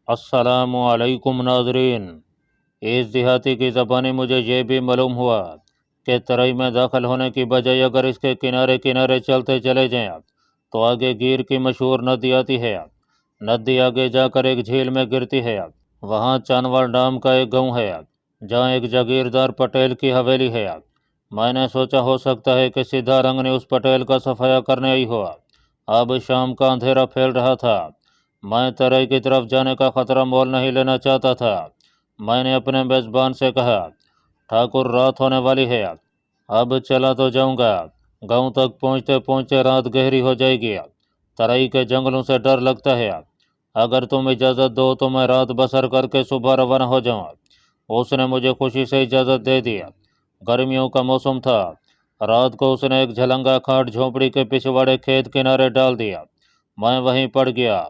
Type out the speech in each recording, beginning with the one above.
अस्सलाम वालेकुम नाजरीन। इस देहाती की ज़बानी मुझे ये भी मालूम हुआ कि तराई में दाखिल होने की बजाय अगर इसके किनारे किनारे चलते चले जाएं तो आगे गिर की मशहूर नदी आती है। नदी आगे जाकर एक झील में गिरती है। वहाँ चानवाल नाम का एक गांव है जहाँ एक जागीरदार पटेल की हवेली है। मैंने सोचा हो सकता है कि सीधा रंग ने उस पटेल का सफाया करने आई हो। अब शाम का अंधेरा फैल रहा था। मैं तराई की तरफ जाने का खतरा मोल नहीं लेना चाहता था। मैंने अपने मेजबान से कहा, ठाकुर रात होने वाली है, अब चला तो जाऊंगा। गांव तक पहुंचते पहुंचते रात गहरी हो जाएगी। तराई के जंगलों से डर लगता है। अगर तुम इजाज़त दो तो मैं रात बसर करके सुबह रवाना हो जाऊँ। उसने मुझे खुशी से इजाज़त दे दी। गर्मियों का मौसम था। रात को उसने एक झलंगा खाट झोंपड़ी के पिछवाड़े खेत किनारे डाल दिया। मैं वहीं पड़ गया।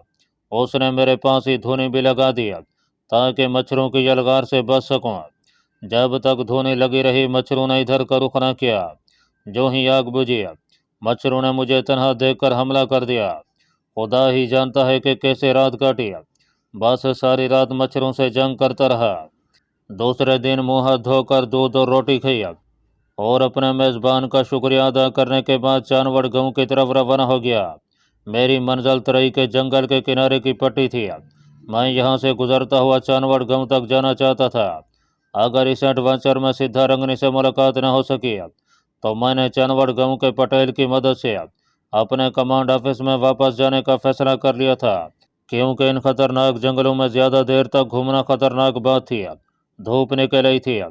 उसने मेरे पास ही धुनी भी लगा दिया ताकि मच्छरों की यलगार से बच सकूं। जब तक धुनी लगी रही मच्छरों ने इधर का रुख न किया। जो ही आग बुझी मच्छरों ने मुझे तन्हा देखकर हमला कर दिया। खुदा ही जानता है कि कैसे रात काटी। बस सारी रात मच्छरों से जंग करता रहा। दूसरे दिन मुंह हाथ धोकर दूध और रोटी खाई और अपने मेज़बान का शुक्रिया अदा करने के बाद चानवड़ गांव की तरफ रवाना हो गया। मेरी मंजिल तराई के जंगल के किनारे की पट्टी थी। मैं यहाँ से गुजरता हुआ चानवड़ गांव तक जाना चाहता था। अगर इस एडवेंचर में सीधा रंगनी से मुलाकात न हो सकी तो मैंने चानवड़ गांव के पटेल की मदद से अपने कमांड ऑफिस में वापस जाने का फैसला कर लिया था, क्योंकि इन खतरनाक जंगलों में ज़्यादा देर तक घूमना खतरनाक बात थी। धूप निकल आई थी।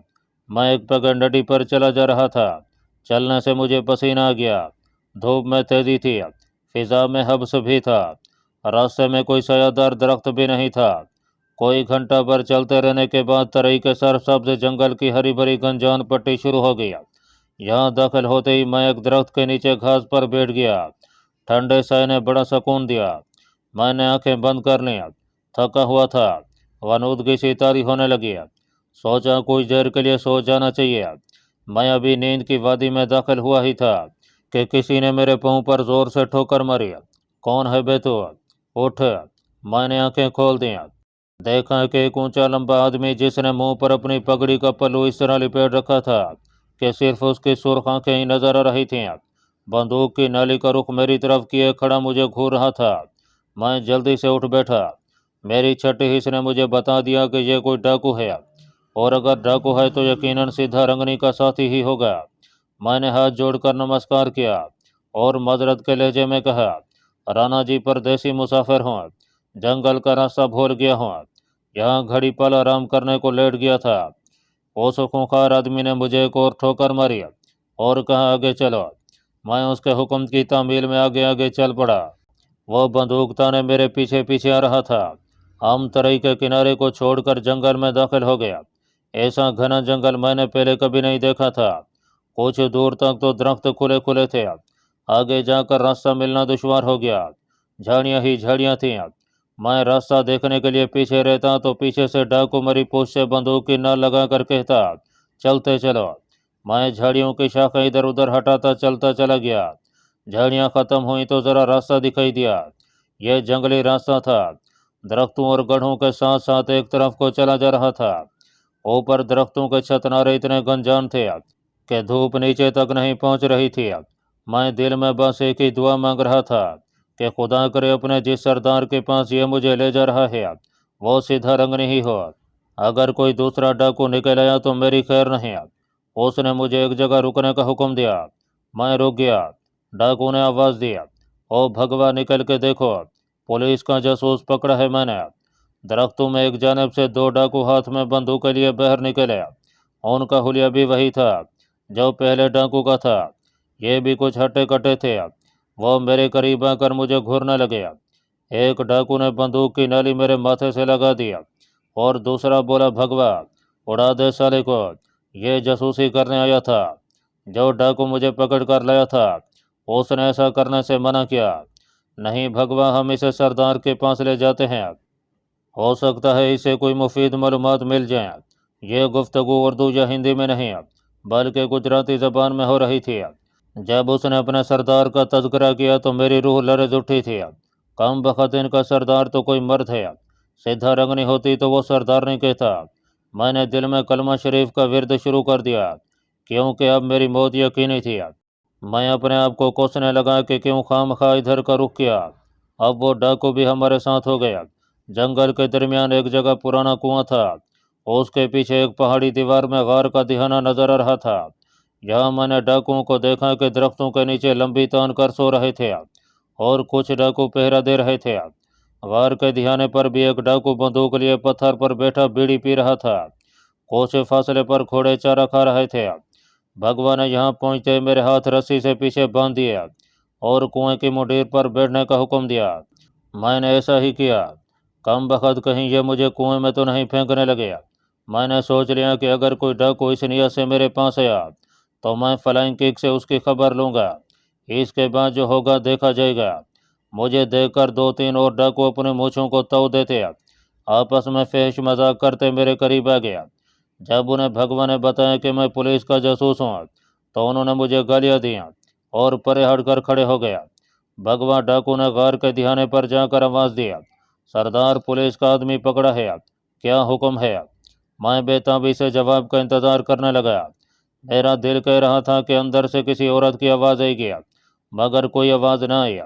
मैं एक पगडंडी पर चला जा रहा था। चलने से मुझे पसीना आ गया। धूप में तेजी थी। फिजा में हब्स भी था। रास्ते में कोई सायादार दरख्त भी नहीं था। कोई घंटा भर चलते रहने के बाद तराई के सरसब्ज जंगल की हरी भरी घनजान पट्टी शुरू हो गई। यहाँ दाखिल होते ही मैं एक दरख्त के नीचे घास पर बैठ गया। ठंडे साय ने बड़ा सुकून दिया। मैंने आंखें बंद कर ली। थका हुआ था। वनूदगी सी तारी होने लगी। सोचा कुछ देर के लिए सो जाना चाहिए। मैं अभी नींद की वादी में दाखिल हुआ ही था कि किसी ने मेरे पाँव पर जोर से ठोकर मारी। कौन है बे तू? उठ। मैंने आंखें खोल दी। देखा कि एक ऊंचा लंबा आदमी जिसने मुंह पर अपनी पगड़ी का पल्लू इस तरह लिपेट रखा था कि सिर्फ उसकी सुर्ख आंखें ही नजर आ रही थीं, बंदूक की नाली का रुख मेरी तरफ किए खड़ा मुझे घूर रहा था। मैं जल्दी से उठ बैठा। मेरी छठी हिस्स ने मुझे बता दिया कि यह कोई डाकू है, और अगर डाकू है तो यकीनन सीधा रंगनी का साथी ही होगा। मैंने हाथ जोड़कर नमस्कार किया और मदरत के लहजे में कहा, राणा जी परदेसी मुसाफिर हूँ, जंगल का रास्ता भूल गया हूँ, यहाँ घड़ी पल आराम करने को लेट गया था। उस खूंखार आदमी ने मुझे एक और ठोकर मारी और कहा, आगे चलो। मैं उसके हुक्म की तामील में आगे आगे चल पड़ा। वो बंदूक ताने मेरे पीछे पीछे आ रहा था। हम तराई के किनारे को छोड़कर जंगल में दाखिल हो गया। ऐसा घना जंगल मैंने पहले कभी नहीं देखा था। कुछ दूर तक तो दरख्त खुले खुले थे। आगे जाकर रास्ता मिलना दुश्वार हो गया। झाड़ियाँ ही झाड़ियाँ थीं। मैं रास्ता देखने के लिए पीछे रहता तो पीछे से डाकू मेरी पूंछ से बंदूक की नाल लगा कर कहता, चलते चलो। मैं झाड़ियों की शाखें इधर उधर हटाता चलता चला गया। झाड़ियाँ खत्म हुई तो जरा रास्ता दिखाई दिया। यह जंगली रास्ता था। दरख्तों और गढ़ों के साथ साथ एक तरफ को चला जा रहा था। ऊपर दरख्तों के छतनारे इतने गंजान थे कि धूप नीचे तक नहीं पहुंच रही थी। मैं दिल में बस एक ही दुआ मांग रहा था कि खुदा करे अपने जिस सरदार के पास ये मुझे ले जा रहा है वो सीधा रंगनी ही हो। अगर कोई दूसरा डाकू निकल आया तो मेरी खैर नहीं। उसने मुझे एक जगह रुकने का हुक्म दिया। मैं रुक गया। डाकू ने आवाज़ दी, ओ भगवा निकल के देखो, पुलिस का जासूस पकड़ा है मैंने। दरख्तों में एक जानब से दो डाकू हाथ में बंदूक के लिए बाहर निकले। उनका हुलिया भी वही था जो पहले डाकू का था। ये भी कुछ हट्टे कट्टे थे। वो मेरे करीब आकर मुझे घूरने लगे। एक डाकू ने बंदूक की नाली मेरे माथे से लगा दिया और दूसरा बोला, भगवा उड़ा दे साले को, ये जासूसी करने आया था। जो डाकू मुझे पकड़ कर लाया था उसने ऐसा करने से मना किया। नहीं भगवा, हम इसे सरदार के पास ले जाते हैं, हो सकता है इसे कोई मुफीद मालूमात मिल जाए। ये गुफ्तगू उर्दू या हिंदी में नहीं बल्कि गुजराती ज़बान में हो रही थी। जब उसने अपने सरदार का तज़किरा किया तो मेरी रूह लरज़ उठी थी। कम बखत इनका सरदार तो कोई मर्द है सिद्धा रंगनी होती तो वो सरदार नहीं कहता। मैंने दिल में कलमा शरीफ का विरद शुरू कर दिया, क्योंकि अब मेरी मौत यकीनी थी। मैं अपने आप को कोसने लगा कि क्यों खामखा इधर का रुख किया। अब वो डाकू भी हमारे साथ हो गया। जंगल के दरमियान एक जगह पुराना कुआं था। उसके पीछे एक पहाड़ी दीवार में गार का दिहाना नजर आ रहा था। यहाँ मैंने डाकुओं को देखा कि दरख्तों के नीचे लंबी तान कर सो रहे थे, और कुछ डाकू पहरा दे रहे थे। गार के दिहाने पर भी एक डाकू बंदूक लिए पत्थर पर बैठा बीड़ी पी रहा था। कुछ फासले पर घोड़े चारा खा रहे थे। भगवान ने यहाँ पहुंचते मेरे हाथ रस्सी से पीछे बांध दिए और कुएं की मुंडेर पर बैठने का हुक्म दिया। मैंने ऐसा ही किया। कम बखत कहीं ये मुझे कुएं में तो नहीं फेंकने लगे। मैंने सोच लिया कि अगर कोई डाकू इस नियत से मेरे पास आया तो मैं फ्लाइंग किक से उसकी खबर लूँगा। इसके बाद जो होगा देखा जाएगा। मुझे देखकर दो तीन और डाकू अपने मूँछों को तव देते आपस में फहश मजाक करते मेरे करीब आ गया। जब उन्हें भगवान ने बताया कि मैं पुलिस का जासूस हूँ तो उन्होंने मुझे गालियाँ दी और परे हटकर खड़े हो गया। भगवान डाकू ने गार के दिहाने पर जाकर आवाज़ दिया, सरदार पुलिस का आदमी पकड़ा है, क्या हुक्म है? मैं बेताबी से जवाब का इंतजार करने लगा। मेरा दिल कह रहा था कि अंदर से किसी औरत की आवाज़ आएगी, मगर कोई आवाज़ ना आई।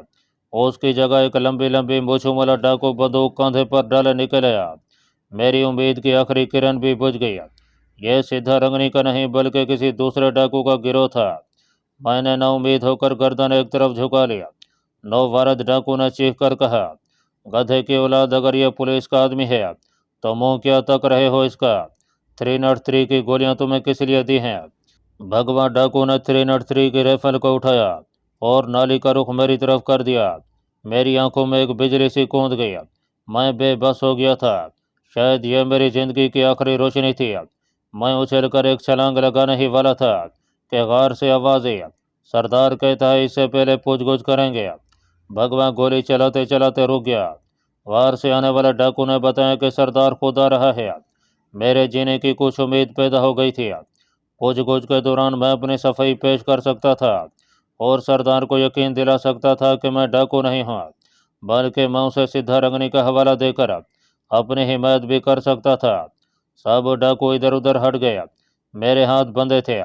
उसकी जगह एक लंबी लंबी मूछों वाला डाकू बंदूक कंधे पर डाले निकल आया। मेरी उम्मीद की आखिरी किरण भी बुझ गई। यह सिद्धा रंगनी का नहीं बल्कि किसी दूसरे डाकू का गिरोह था। मैंने ना उम्मीद होकर गर्दन एक तरफ झुका लिया। नौ वारद डाकू ने चीख कर कहा, गधे की औलाद, अगर यह पुलिस का आदमी है तो मुंह क्या तक रहे हो इसका? 303 की गोलियां तुम्हें किस लिए दी हैं? भगवान डाकू ने 303 की राइफल को उठाया और नाली का रुख मेरी तरफ कर दिया। मेरी आंखों में एक बिजली सी कूद गई। मैं बेबस हो गया था। शायद यह मेरी जिंदगी की आखिरी रोशनी थी। मैं उछलकर एक छलांग लगाने ही वाला था कि गार से आवाज आई, सरदार कहता है इससे पहले पूछगछ करेंगे। भगवान गोली चलाते चलाते रुक गया। गार से आने वाला डाकू ने बताया कि सरदार खुद आ रहा है। मेरे जीने की कुछ उम्मीद पैदा हो गई थी। पूछगछ के दौरान मैं अपनी सफाई पेश कर सकता था और सरदार को यकीन दिला सकता था कि मैं डाकू नहीं हूँ, बल्कि मैं उसे सीधा रंगनी का हवाला देकर अपनी हिमायत भी कर सकता था। सब डाकू इधर उधर हट गया। मेरे हाथ बंधे थे।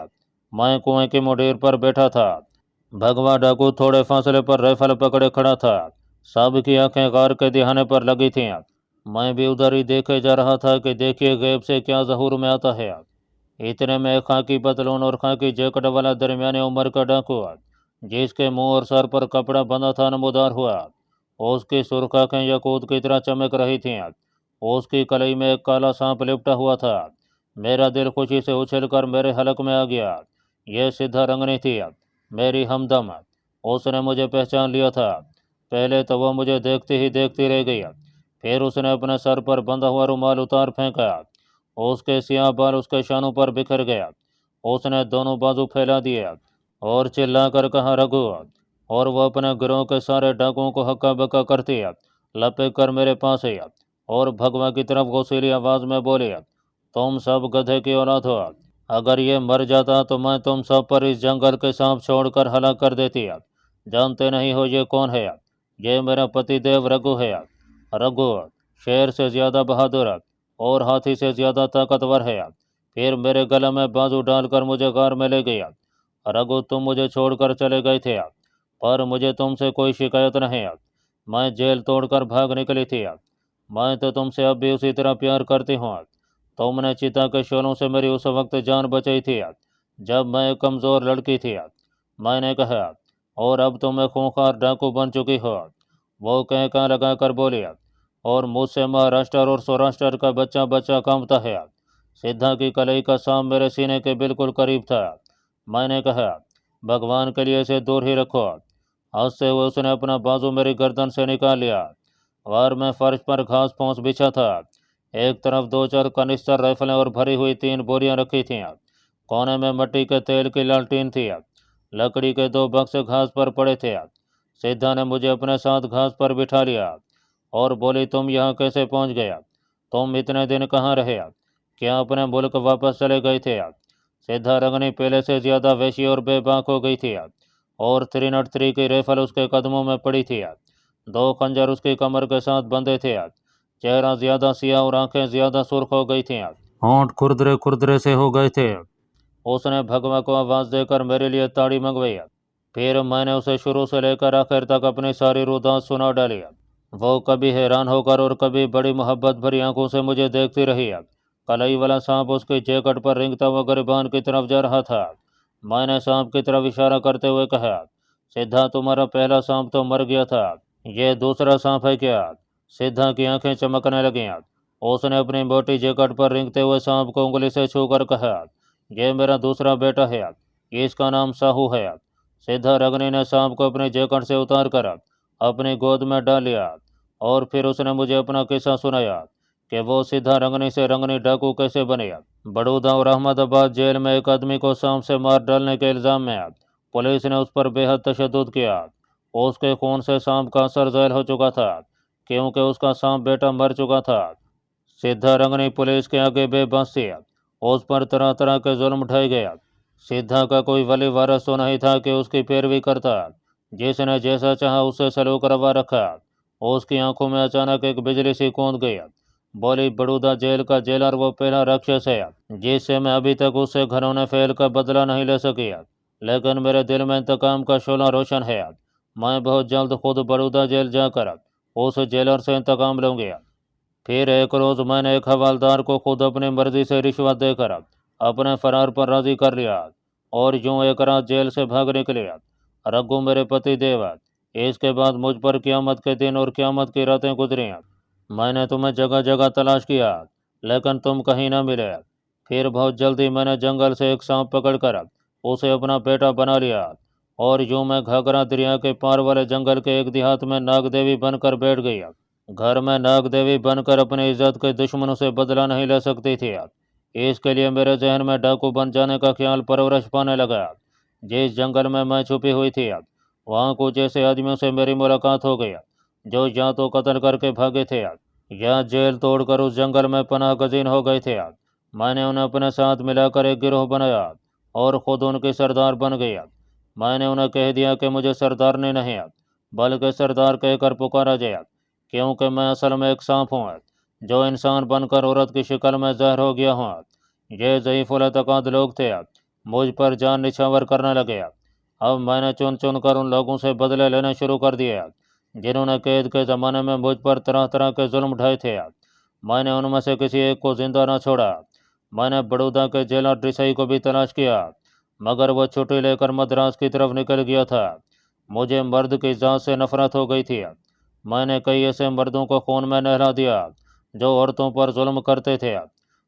मैं कुएं की मुंडेर पर बैठा था। भगवा डाकू थोड़े फासले पर राइफल पकड़े खड़ा था। सब की आंखें गार के दिहाने पर लगी थीं। मैं भी उधर ही देखे जा रहा था कि देखिए गैब से क्या ज़हूर में आता है। इतने में खाकी पतलून और खाकी जैकेट वाला दरमियाने उम्र का डाकू, जिसके मुंह और सर पर कपड़ा बंधा था, नमूदार हुआ। उसकी सुर्ख आंखें यकूत की तरह चमक रही थीं। उसकी कलाई में एक काला सांप लिपटा हुआ था। मेरा दिल खुशी से उछलकर मेरे हलक में आ गया। यह सीधा रंगनी थी, मेरी हमदम। उसने मुझे पहचान लिया था। पहले तो वह मुझे देखती ही देखती रह गई। फिर उसने अपने सर पर बंधा हुआ रुमाल उतार फेंका। उसके सियाह बाल उसके शानों पर बिखर गया। उसने दोनों बाजू फैला दिए और चिल्लाकर कहा, रघु। और वह अपने गिरोह के सारे डाकुओं को हक्का बक्का करती लपेट कर मेरे पास आई और भगवा की तरफ गोसीली आवाज में बोली, तुम सब गधे की औलाद हो। अगर ये मर जाता तो मैं तुम सब पर इस जंगल के सांप छोड़कर हलाक कर देती। जानते नहीं हो ये कौन है? ये मेरा पतिदेव रघु है। रघु शेर से ज्यादा बहादुर और हाथी से ज्यादा ताकतवर है। फिर मेरे गले में बाजू डालकर मुझे गार में ले गया। रघु, तुम मुझे छोड़कर चले गए थे, पर मुझे तुमसे कोई शिकायत नहीं। मैं जेल तोड़कर भाग निकली थी। मैं तो तुमसे अब भी उसी तरह प्यार करती हूँ। तुमने चिता के शोलों से मेरी उस वक्त जान बचाई थी जब मैं एक कमज़ोर लड़की थी। मैंने कहा, और अब तुम एक खूंखार डाकू बन चुकी हो। वो कहका लगा कर बोली, और मुझसे महाराष्ट्र और सौराष्ट्र का बच्चा बच्चा कांपता है। सिद्धा की कलाई का सांप मेरे सीने के बिल्कुल करीब था। मैंने कहा, भगवान के लिए इसे दूर ही रखो। हंसते हुए उसने अपना बाजू मेरी गर्दन से निकाल लिया। वार में फर्श पर घास फूस बिछा था। एक तरफ दो चार कनिस्तर राइफलें और भरी हुई 3 बोरियां रखी थीं। कोने में मिट्टी के तेल की लालटीन थी। लकड़ी के 2 बक्से घास पर पड़े थे। सिद्धा ने मुझे अपने साथ घास पर बिठा लिया और बोली, तुम यहाँ कैसे पहुँच गया? तुम इतने दिन कहाँ रहे? क्या अपने मुल्क वापस चले गए थे? सिद्धा रंगनी पहले से ज्यादा वैशी और बेबाक हो गई थी और 303 की राइफल उसके कदमों में पड़ी थी। 2 खंजर उसकी कमर के साथ बंधे थे। چہرہ زیادہ سیاہ اور آنکھیں زیادہ سرخ ہو گئی تھیں، ہونٹ کھردرے کھردرے سے ہو گئے تھے۔ اس نے بھگوا کو آواز دے کر میرے لیے تاڑی منگوائی۔ پھر میں نے اسے شروع سے لے کر آخر تک اپنی ساری رودات سنا ڈالی۔ وہ کبھی حیران ہو کر اور کبھی بڑی محبت بھری آنکھوں سے مجھے دیکھتی رہی۔ کلائی والا سانپ اس کی جیکٹ پر رینگتا ہوا گریبان کی طرف جا رہا تھا۔ میں نے سانپ کی طرف اشارہ کرتے ہوئے کہا، سدھا تمہارا پہلا سانپ تو مر گیا تھا، یہ دوسرا سانپ ہے کیا؟ سدھا کی آنکھیں چمکنے لگیں۔ اس نے اپنی موٹی جیکٹ پر رینگتے ہوئے سانپ کو انگلی سے چھو کر کہا، یہ میرا دوسرا بیٹا ہے، اس کا نام ساہو ہے۔ سدھا رنگنی نے سانپ کو اپنی جیکٹ سے اتار کر اپنی گود میں ڈال لیا، اور پھر اس نے مجھے اپنا قصہ سنایا کہ وہ سدھا رنگنی سے رنگنی ڈاکو کیسے بنے۔ بڑودہ اور احمد آباد جیل میں ایک آدمی کو سانپ سے مار ڈالنے کے الزام میں پولیس نے اس پر بے حد تشدد کیا۔ اس کے خون سے سانپ کا اثر ذائل ہو چکا تھا کیونکہ اس کا سانپ بیٹا مر چکا تھا۔ سدھا رنگنی پولیس کے آگے بے بس تھی۔ اس پر طرح طرح کے ظلم اٹھائے گئے۔ سدھا کا کوئی ولی وارث تو نہیں تھا کہ اس کی پیروی کرتا، جس نے جیسا چاہا اس سے سلوک روا رکھا۔ اس کی آنکھوں میں اچانک ایک بجلی سی کوند گئی۔ بولی، بڑودہ جیل کا جیلر وہ پہلا رکشس ہے جس سے میں ابھی تک اس سے گھنونے فعل کا بدلہ نہیں لے سکی، لیکن میرے دل میں انتقام کا شعلہ روشن ہے۔ میں بہت جلد خود بڑودہ جیل جا کر اس جیلر سے انتقام لوں گی۔ پھر ایک روز میں نے ایک حوالدار کو خود اپنی مرضی سے رشوت دے کر اپنے فرار پر راضی کر لیا اور یوں ایک رات جیل سے بھاگ نکلے۔ رگو میرے پتی دیو، اس کے بعد مجھ پر قیامت کے دن اور قیامت کی راتیں گزری۔ میں نے تمہیں جگہ جگہ تلاش کیا لیکن تم کہیں نہ ملے۔ پھر بہت جلدی میں نے جنگل سے ایک سانپ پکڑ کر اسے اپنا بیٹا بنا لیا، اور یوں میں گھاگرا دریا کے پار والے جنگل کے ایک دیہات میں ناگ دیوی بن کر بیٹھ گئی۔ گھر میں ناگ دیوی بن کر اپنی عزت کے دشمنوں سے بدلہ نہیں لے سکتی تھی، اس کے لیے میرے ذہن میں ڈاکو بن جانے کا خیال پرورش پانے لگا۔ جس جنگل میں چھپی ہوئی تھی وہاں کچھ ایسے آدمیوں سے میری ملاقات ہو گئی جو یا تو قتل کر کے بھاگے تھے یا جیل توڑ کر اس جنگل میں پناہ گزین ہو گئے تھے۔ میں نے انہیں اپنے ساتھ ملا کر ایک گروہ بنایا اور خود ان کی سردار بن گیا۔ میں نے انہیں کہہ دیا کہ مجھے سردار نے نہیں بلکہ سردار کہہ کر پکارا جائے، کیونکہ میں اصل میں ایک سانپ ہوں جو انسان بن کر عورت کی شکل میں ظاہر ہو گیا ہوں۔ یہ ضعیف الاعتقاد لوگ تھے، مجھ پر جان نچھاور کرنے لگے۔ اب میں نے چن چن کر ان لوگوں سے بدلے لینے شروع کر دیے جنہوں نے قید کے زمانے میں مجھ پر طرح طرح کے ظلم اٹھائے تھے۔ میں نے ان میں سے کسی ایک کو زندہ نہ چھوڑا۔ میں نے بڑودہ کے جیلر ڈسائی کو بھی تلاش کیا مگر وہ چھٹی لے کر مدراس کی طرف نکل گیا تھا۔ مجھے مرد کی ذات سے نفرت ہو گئی تھی۔ میں نے کئی ایسے مردوں کو خون میں نہلا دیا جو عورتوں پر ظلم کرتے تھے۔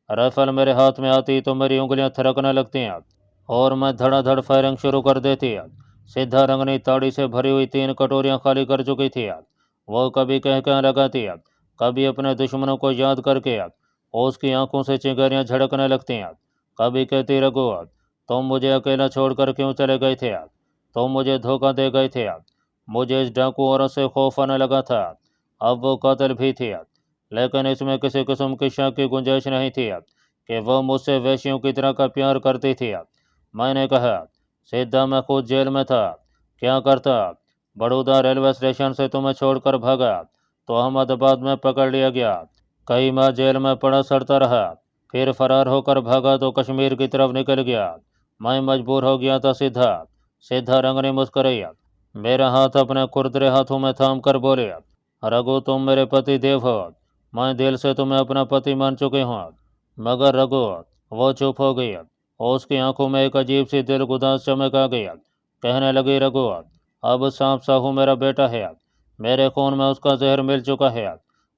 رائفل میرے ہاتھ میں آتی تو میری انگلیاں تھرکنے لگتی اور میں دھڑا دھڑ فائرنگ شروع کر دیتی۔ سدھا رنگنی تاڑی سے بھری ہوئی 3 کٹوریاں خالی کر چکی تھی۔ وہ کبھی کہہ لگاتی، کبھی اپنے دشمنوں کو یاد کر کے اس کی آنکھوں سے چنگاریاں جھڑکنے لگتی، کبھی کہتی، رگو تم مجھے اکیلا چھوڑ کر کیوں چلے گئے تھے؟ تم مجھے دھوکہ دے گئے تھے۔ مجھے اس ڈاکو عورت سے خوف آنے لگا تھا۔ اب وہ قاتل بھی تھی لیکن اس میں کسی قسم کی شک کی گنجائش نہیں تھی کہ وہ مجھ سے ویشیوں کی طرح کا پیار کرتی تھی۔ میں نے کہا، سدھا میں خود جیل میں تھا، کیا کرتا؟ بڑودہ ریلوے اسٹیشن سے تمہیں چھوڑ کر بھاگا تو احمد آباد میں پکڑ لیا گیا، کئی ماہ جیل میں پڑا سڑتا رہا، پھر فرار ہو کر بھاگا تو کشمیر کی طرف نکل گیا۔ میں مجبور ہو گیا تھا سدھا رنگنی مسکرائی، میرا ہاتھ اپنے کھردرے ہاتھوں میں تھام کر بولے، رگو تم میرے پتی دیو ہو، میں دل سے تمہیں اپنا پتی مان چکی ہوں۔ مگر رگو وہ چپ ہو گئی، اس کی آنکھوں میں ایک عجیب سی دل گداز چمک آ گئی۔ کہنے لگی، رگو اب سانپ ساہو میرا بیٹا ہے، میرے خون میں اس کا زہر مل چکا ہے۔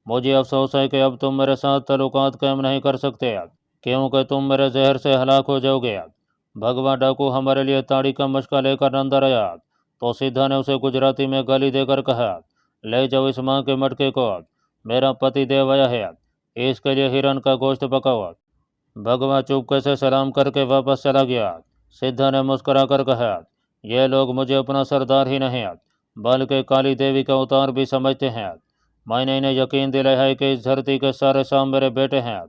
مجھے افسوس ہے کہ اب تم میرے ساتھ تعلقات قائم نہیں کر سکتے کیونکہ تم میرے زہر سے ہلاک ہو جاؤ گے۔ بھگوا ڈاکو ہمارے لیے تاڑی کا مشقہ لے کر اندر آیا تو سدھا نے اسے گجراتی میں گالی دے کر کہا، لے جاؤ اس ماں کے مٹکے کو، میرا پتی دیو آیا ہے، اس کے لیے ہرن کا گوشت پکاؤ۔ بھگوا چپکے سے سلام کر کے واپس چلا گیا۔ سدھا نے مسکرا کر کہا، یہ لوگ مجھے اپنا سردار ہی نہیں بلکہ کالی دیوی کا اوتار بھی سمجھتے ہیں۔ میں نے انہیں یقین دلایا ہے کہ اس دھرتی کے سارے سانپ میرے بیٹے ہیں۔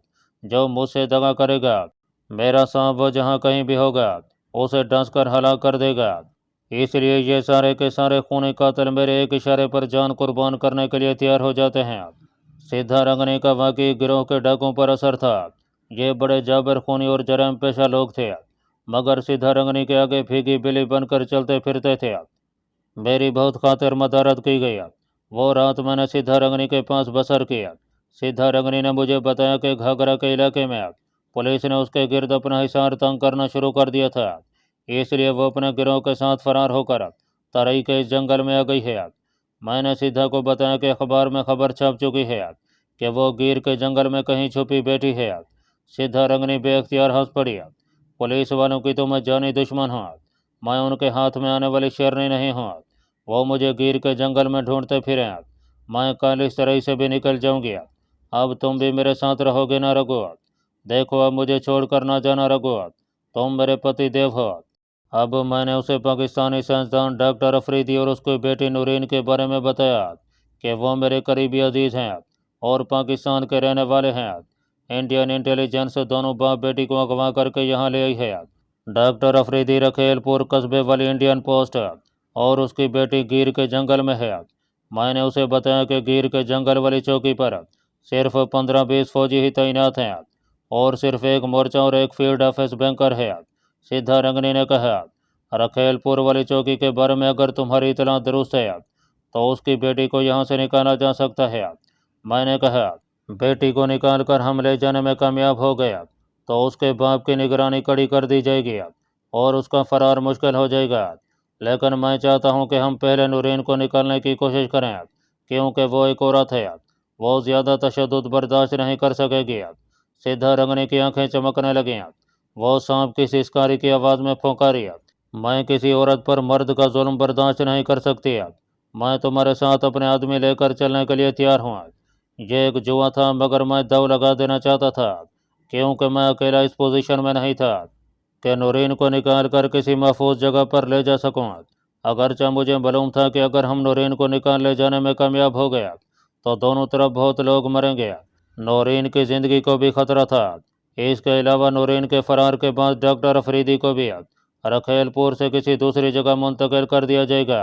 جو مجھ سے دغا کرے گا، میرا سانپ وہ جہاں کہیں بھی ہوگا اسے ڈس کر ہلاک کر دے گا۔ اس لیے یہ سارے کے سارے خونی قاتل میرے ایک اشارے پر جان قربان کرنے کے لیے تیار ہو جاتے ہیں۔ सीधा रंगने का वाकई गिरोह के डाकुओं पर असर था। ये बड़े जाबिर खूनी और जराम पेशा लोग थे, मगर सीधा रंगने के आगे भीगी बिल्ली बनकर चलते फिरते थे। मेरी बहुत खातिर मदारत की गई। वो रात मैंने सीधा रंगनी के पास बसर किया। सीधा रंगनी ने मुझे बताया कि घाघरा के इलाके में पुलिस ने उसके गिर्द अपना हिसार तंग करना शुरू कर दिया था, इसलिए वो अपने गिरोह के साथ फरार होकर तराई के इस जंगल में आ गई है। मैंने सीधा को बताया कि अखबार में खबर छप चुकी है कि वो गिर के जंगल में कहीं छुपी बैठी है। सीधा रंगनी बेख्तियार हंस पड़ी। पुलिस वालों की तो मैं जानी दुश्मन हूँ, मैं उनके हाथ में आने वाली शेरनी नहीं हूँ। वो मुझे गिर के जंगल में ढूंढते फिरे, मैं कल इस तरह से भी निकल जाऊंगी। अब तुम भी मेरे साथ रहोगे ना रघु? देखो अब मुझे छोड़कर ना जाना रघु, तुम मेरे पति देव हो। अब मैंने उसे पाकिस्तानी साइंसदान डॉक्टर अफरीदी और उसकी बेटी नूरीन के बारे में बताया कि वो मेरे करीबी अजीज हैं और पाकिस्तान के रहने वाले हैं। इंडियन इंटेलिजेंस दोनों बाप बेटी को अगवा करके यहाँ ले आई है। डॉक्टर अफरीदी रखेलपुर कस्बे वाली इंडियन पोस्ट और उसकी बेटी गिर के जंगल में है। मैंने उसे बताया कि गिर के जंगल वाली चौकी पर सिर्फ 15-20 फौजी ही तैनात हैं और सिर्फ एक मोर्चा और एक फील्ड ऑफिस बैंकर है। सीधा रंगनी ने कहा, रखेलपुर वाली चौकी के बारे में अगर तुम्हारी इतला दुरुस्त है तो उसकी बेटी को यहाँ से निकाला जा सकता है। मैंने कहा, बेटी को निकाल कर हम ले जाने में कामयाब हो गया तो उसके बाप की निगरानी कड़ी कर दी जाएगी और उसका फरार मुश्किल हो जाएगा। लेकिन मैं चाहता हूं कि हम पहले नूरीन को निकालने की कोशिश करें, क्योंकि वो एक औरत है, वो ज़्यादा तशद्दुद बर्दाश्त नहीं कर सकेगी। सीधा रंगने की आंखें चमकने लगीं। वो सांप की सिसकारी की आवाज़ में फौंकारी, मैं किसी औरत पर मर्द का जुल्म बर्दाश्त नहीं कर सकती। मैं तुम्हारे साथ अपने आदमी लेकर चलने के लिए तैयार हूँ। ये एक जुआ था, मगर मैं दाव लगा देना चाहता था, क्योंकि मैं अकेला इस पोजीशन में नहीं था कि नूरीन को निकाल कर किसी महफूज जगह पर ले जा सकूं। अगरचा मुझे मालूम था कि अगर हम नूरीन को निकाल ले जाने में कामयाब हो गया तो दोनों तरफ बहुत लोग मरेंगे। नूरीन की ज़िंदगी को भी खतरा था। इसके अलावा नूरीन के फरार के बाद डॉक्टर अफरीदी को भी रखेलपुर से किसी दूसरी जगह मुंतकिल कर दिया जाएगा,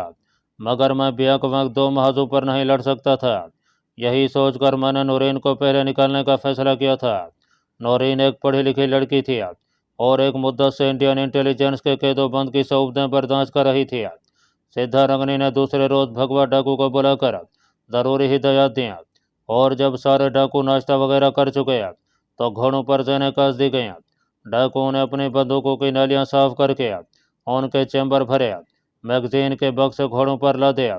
मगर मैं ब्याह के वक्त 2 महाजों पर नहीं लड़ सकता था। यही सोचकर मैंने नूरीन को पहले निकालने का फैसला किया था। नूरीन एक पढ़ी लिखी लड़की थी और एक मुद्दत से इंडियन इंटेलिजेंस के कैदोबंद की सऊबतें बर्दाश्त कर रही थी। सीधा रंगनी ने दूसरे रोज भगवा डाकू को बुलाकर ज़रूरी हिदायत दी और जब सारे डाकू नाश्ता वगैरह कर चुके तो घोड़ों पर जैने कस दी गई। डाकुओं ने अपनी बंदूकों की नालियां साफ करके उनके चैम्बर भरे, मैगजीन के बक्से घोड़ों पर लादे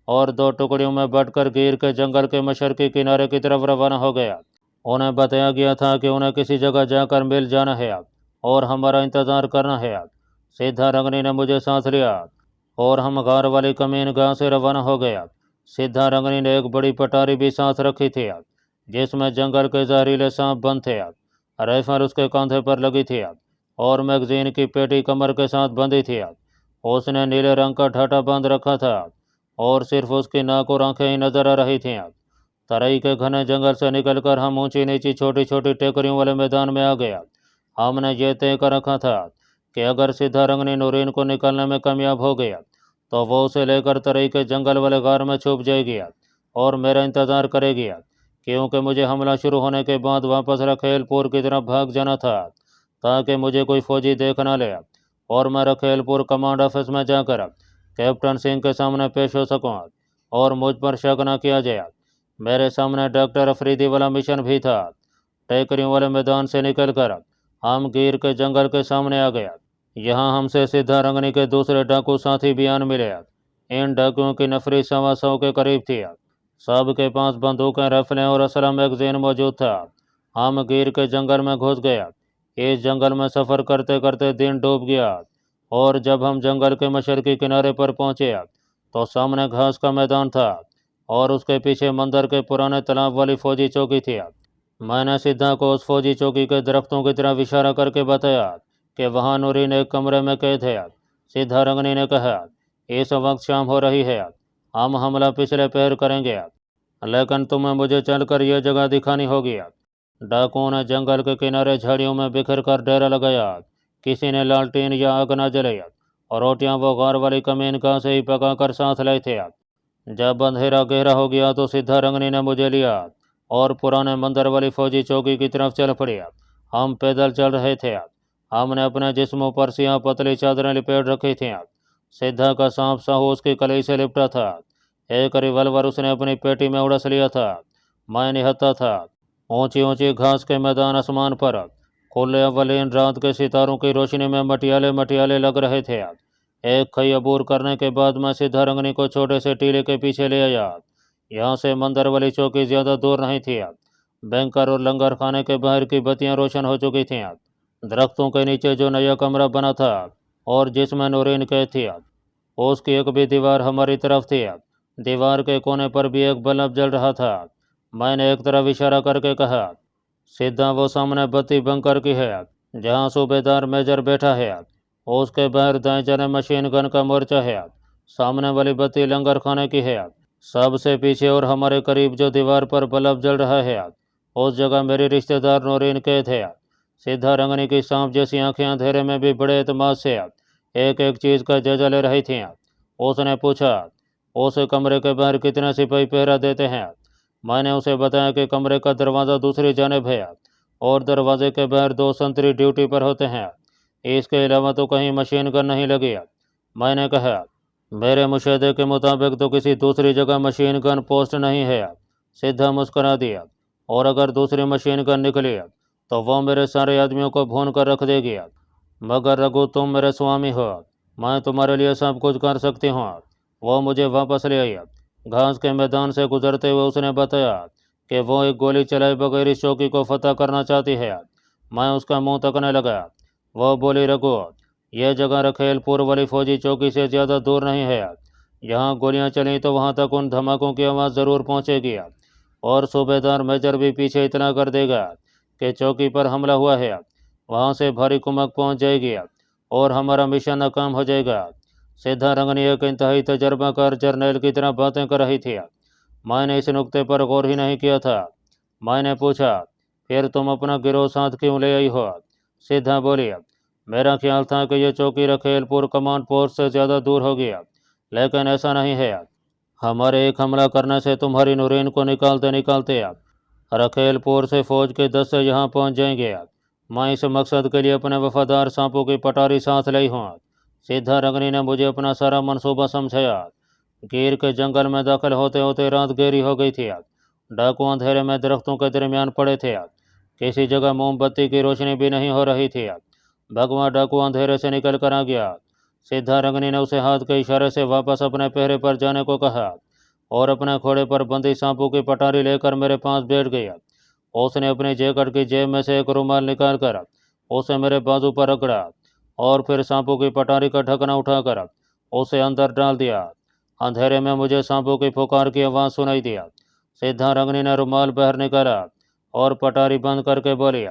और 2 टुकड़ियों में बंटकर गिर के जंगल के मशरकी किनारे की तरफ रवाना हो गया। उन्हें बताया गया था कि उन्हें किसी जगह जाकर मिल जाना है और हमारा इंतज़ार करना है। सीधा रंगनी ने मुझे सांस लिया और हम गार वाली कमीन गांव से रवाना हो गया। सीधा रंगनी ने एक बड़ी पटारी भी साथ रखी थी जिसमें जंगल के जहरीले सांप बंद थे। राइफल उसके कंधे पर लगी थी और मैगजीन की पेटी कमर के साथ बंधी थी। उसने नीले रंग का ठाटा बांध रखा था और सिर्फ उसकी नाक और आंखें ही नजर आ रही थीं। तराई के घने जंगल से निकलकर हम ऊंची नीची छोटी छोटी टेकरियों वाले मैदान में आ गया। हमने ये तय कर रखा था कि अगर सीधा रंगनी नूरीन को निकालने में कामयाब हो गया तो वो उसे लेकर तराई के जंगल वाले गार में छुप जाएगी और मेरा इंतज़ार करेगी, क्योंकि मुझे हमला शुरू होने के बाद वापस रखेलपुर की तरफ भाग जाना था ताकि मुझे कोई फौजी देख ना ले और मैं रखेलपुर कमांड ऑफिस में जाकर कैप्टन सिंह के सामने पेश हो सकूँ और मुझ पर शक न किया जाए। मेरे सामने डॉक्टर अफरीदी वाला मिशन भी था। टेकरियों वाले मैदान से निकलकर हम गिर के जंगल के सामने आ गया। यहाँ हमसे सीधा रंगनी के दूसरे डाकू साथी भी आन मिले। इन डाकुओं की नफरी 125 के करीब थी। सब के पास बंदूकें, राइफलें और असला मैगजीन मौजूद था। हम गिर के जंगल में घुस गया। इस जंगल में सफ़र करते करते दिन डूब गया और जब हम जंगल के मशरकी किनारे पर पहुंचे तो सामने घास का मैदान था और उसके पीछे मंदिर के पुराने तालाब वाली फौजी चौकी थी। मैंने सीधा को उस फौजी चौकी के दरख्तों की तरफ इशारा करके बताया कि वहाँ नूरीन एक कमरे में कैद है। सीधा रंगनी ने कहा, इस वक्त शाम हो रही है, हम हमला पिछले पहर करेंगे, लेकिन तुम्हें मुझे चलकर यह जगह दिखानी होगी। डाकुओं ने जंगल के किनारे झाड़ियों में बिखर कर डेरा लगाया। किसी ने लालटेन या आग न जलाई और रोटियां वो गार वाली कमीन कहाँ से ही पका कर साथ लाए थे। जब अंधेरा गहरा हो गया तो सीधा रंगनी ने मुझे लिया اور پرانے مندر والی فوجی چوکی کی طرف چل پڑے۔ ہم پیدل چل رہے تھے۔ ہم نے اپنے جسموں پر سیاہ پتلی چادریں لپیٹ رکھی تھیں۔ سدھا کا سانپ ساہو اس کی کلئی سے لپٹا تھا۔ ایک ریوالور اس نے اپنی پیٹی میں اڑس لیا تھا۔ میں نہتا تھا۔ اونچی اونچی گھاس کے میدان آسمان پر کھلے اولین رات کے ستاروں کی روشنی میں مٹیالے مٹیالے لگ رہے تھے۔ ایک کھئی عبور کرنے کے بعد میں سدھا رنگنی کو چھوٹے سے ٹیلے کے پیچھے لے آیا۔ یہاں سے مندر والی چوکی زیادہ دور نہیں تھی۔ بینکر اور لنگر خانے کے باہر کی بتیاں روشن ہو چکی تھیں۔ درختوں کے نیچے جو نیا کمرہ بنا تھا اور جس میں نورین قید تھی، اس کی ایک بھی دیوار ہماری طرف تھی۔ دیوار کے کونے پر بھی ایک بلب جل رہا تھا۔ میں نے ایک طرف اشارہ کر کے کہا، سدھا وہ سامنے بتی بنکر کی ہے جہاں صوبیدار میجر بیٹھا ہے۔ اس کے باہر دائیں جانب مشین گن کا مورچہ ہے۔ سامنے والی بتی لنگر خانے کی ہے۔ سب سے پیچھے اور ہمارے قریب جو دیوار پر بلب جل رہا ہے، اس جگہ میری رشتہ دار نورین قید ہے۔ سدھا رنگنی کی سانپ جیسی آنکھیں اندھیرے میں بھی بڑے اعتماد سے ایک ایک چیز کا جائزہ لے رہی تھیں۔ اس نے پوچھا، اس کمرے کے باہر کتنے سپاہی پہرا دیتے ہیں؟ میں نے اسے بتایا کہ کمرے کا دروازہ دوسری جانب ہے اور دروازے کے باہر 2 سنتری ڈیوٹی پر ہوتے ہیں۔ اس کے علاوہ تو کہیں مشین گن نہیں لگی۔ میں نے کہا، میرے مشاہدے کے مطابق تو کسی دوسری جگہ مشین گن پوسٹ نہیں ہے۔ سدھا مسکرا دیا، اور اگر دوسری مشین گن نکلی تو وہ میرے سارے آدمیوں کو بھون کر رکھ دے گی۔ مگر رگو تم میرے سوامی ہو، میں تمہارے لیے سب کچھ کر سکتی ہوں۔ وہ مجھے واپس لے آئی۔ گھاس کے میدان سے گزرتے ہوئے اس نے بتایا کہ وہ ایک گولی چلائے بغیر اس چوکی کو فتح کرنا چاہتی ہے۔ میں اس کا منہ تکنے لگا۔ وہ بولی، رگو، یہ جگہ رکھیل پور والی فوجی چوکی سے زیادہ دور نہیں ہے۔ یہاں گولیاں چلیں تو وہاں تک ان دھماکوں کی آواز ضرور پہنچے گی، اور صوبیدار میجر بھی پیچھے اطلاع کر دے گا کہ چوکی پر حملہ ہوا ہے۔ وہاں سے بھاری کمک پہنچ جائے گی اور ہمارا مشن ناکام ہو جائے گا۔ سدھا رنگنی ایک انتہائی تجربہ کار جرنیل کی طرح باتیں کر رہی تھی۔ میں نے اس نکتے پر غور ہی نہیں کیا تھا۔ میں نے پوچھا، پھر تم اپنا گروہ ساتھ کیوں لے آئی ہو؟ سدھا بولی، میرا خیال تھا کہ یہ چوکی رکھیل پور کمانڈ پوسٹ سے زیادہ دور ہوگی، لیکن ایسا نہیں ہے۔ ہمارے ایک حملہ کرنے سے تمہاری نورین کو نکالتے نکالتے رکھیل پور سے فوج کے 10 سے یہاں پہنچ جائیں گے۔ میں اس مقصد کے لیے اپنے وفادار سانپوں کی پٹاری ساتھ لائی ہوں۔ سدھا رنگنی نے مجھے اپنا سارا منصوبہ سمجھایا۔ گیر کے جنگل میں داخل ہوتے ہوتے رات گہری ہو گئی تھی۔ ڈاکو اندھیرے میں درختوں کے درمیان پڑے تھے۔ کسی جگہ موم بتی کی روشنی بھی نہیں ہو رہی تھی۔ بھگواں ڈاکو اندھیرے سے نکل کر آ گیا۔ سدھا رنگنی نے اسے ہاتھ کے اشارے سے واپس اپنے پہرے پر جانے کو کہا اور اپنے گھوڑے پر بندھی سانپوں کی پٹاری لے کر میرے پاس بیٹھ گیا۔ اس نے اپنی جیکٹ کی جیب میں سے ایک رومال نکال کر اسے میرے بازو پر رگڑا اور پھر سانپوں کی پٹاری کا ڈھکنا اٹھا کر اسے اندر ڈال دیا۔ اندھیرے میں مجھے سانپوں کی پکار کی آواز سنائی دیا۔ سدھا رنگنی نے رومال باہر نکالا اور پٹاری بند کر کے بولی،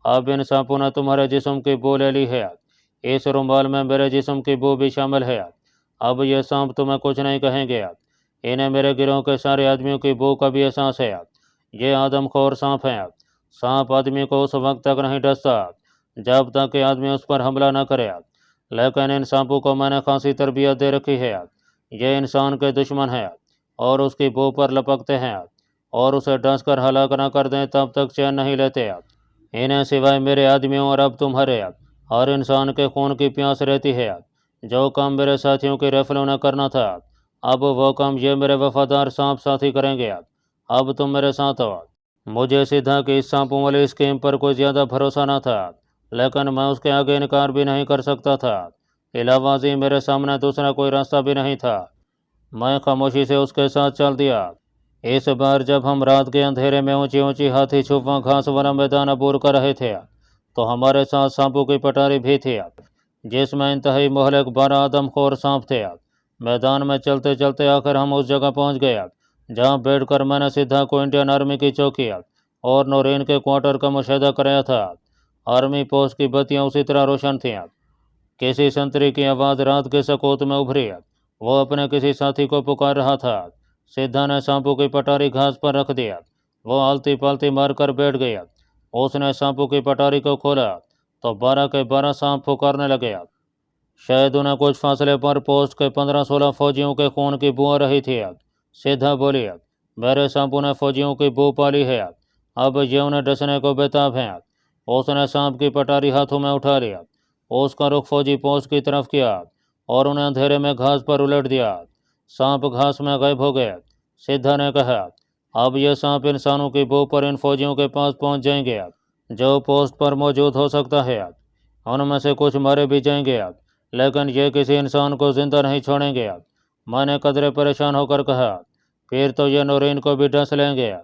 اب ان سانپوں نے تمہارے جسم کی بو لے لی ہے۔ اس رومال میں میرے جسم کی بو بھی شامل ہے۔ اب یہ سانپ تمہیں کچھ نہیں کہیں گے۔ انہیں میرے گروہ کے سارے آدمیوں کی بو کا بھی احساس ہے۔ یہ آدم خور سانپ ہیں۔ سانپ آدمی کو اس وقت تک نہیں ڈستا جب تک کہ آدمی اس پر حملہ نہ کرے، لیکن ان سانپوں کو میں نے خاصی تربیت دے رکھی ہے۔ یہ انسان کے دشمن ہیں اور اس کی بو پر لپکتے ہیں اور اسے ڈس کر ہلاک نہ کر دیں تب تک چین نہیں لیتے۔ انہیں سوائے میرے آدمیوں اور اب تمہارے ہر انسان کے خون کی پیاس رہتی ہے۔ جو کام میرے ساتھیوں کی ریفلوں نے کرنا تھا، اب وہ کام یہ میرے وفادار سانپ ساتھی کریں گے۔ اب تم میرے ساتھ ہو۔ مجھے سدھا کی اس سانپوں والی اسکیم پر کوئی زیادہ بھروسہ نہ تھا، لیکن میں اس کے آگے انکار بھی نہیں کر سکتا تھا۔ علاوہ ازیں میرے سامنے دوسرا کوئی راستہ بھی نہیں تھا۔ میں خاموشی سے اس کے ساتھ چل دیا۔ اس بار جب ہم رات کے اندھیرے میں اونچی اونچی ہاتھی چھپاں گھاس والا میدان عبور کر رہے تھے تو ہمارے ساتھ سانپوں کی پٹاری بھی تھی جس میں انتہائی مہلک 12 آدم خور سانپ تھے۔ میدان میں چلتے چلتے آخر ہم اس جگہ پہنچ گئے جہاں بیٹھ کر میں نے سدھا کو انڈین آرمی کی چوکی اور نورین کے کوارٹر کا مشاہدہ کرایا تھا۔ آرمی پوسٹ کی بتیاں اسی طرح روشن تھیں۔ کسی سنتری کی آواز رات کے سکوت میں ابھری۔ وہ اپنے کسی ساتھی کو پکار رہا تھا۔ سدھا نے سانپوں کی پٹاری گھاس پر رکھ دیا۔ وہ آلتی پالتی مار کر بیٹھ گیا۔ اس نے سانپوں کی پٹاری کو کھولا تو 12 کے 12 سانپ پکارنے لگے۔ شاید انہیں کچھ فاصلے پر پوسٹ کے 15-16 فوجیوں کے خون کی بو آ رہی تھی۔ سدھا بولی، میرے सांपों ने फौजियों की बू पाली है, अब ये उन्हें डसने को बेताब हैं। उसने सांप की पटारी हाथों में उठा लिया, उसका रुख फौजी पोस्ट की तरफ किया और उन्हें अंधेरे में घास पर उलट दिया। सांप घास में गायब हो गए। सिद्धा ने कहा, अब ये सांप इंसानों की बू पर इन फौजियों के पास पहुंच जाएंगे जो पोस्ट पर मौजूद हो सकता है। उनमें से कुछ मारे भी जाएंगे, लेकिन ये किसी इंसान को जिंदा नहीं छोड़ेंगे। मैंने कदरे परेशान होकर कहा, फिर तो ये नौरीन को भी डस लेंगे।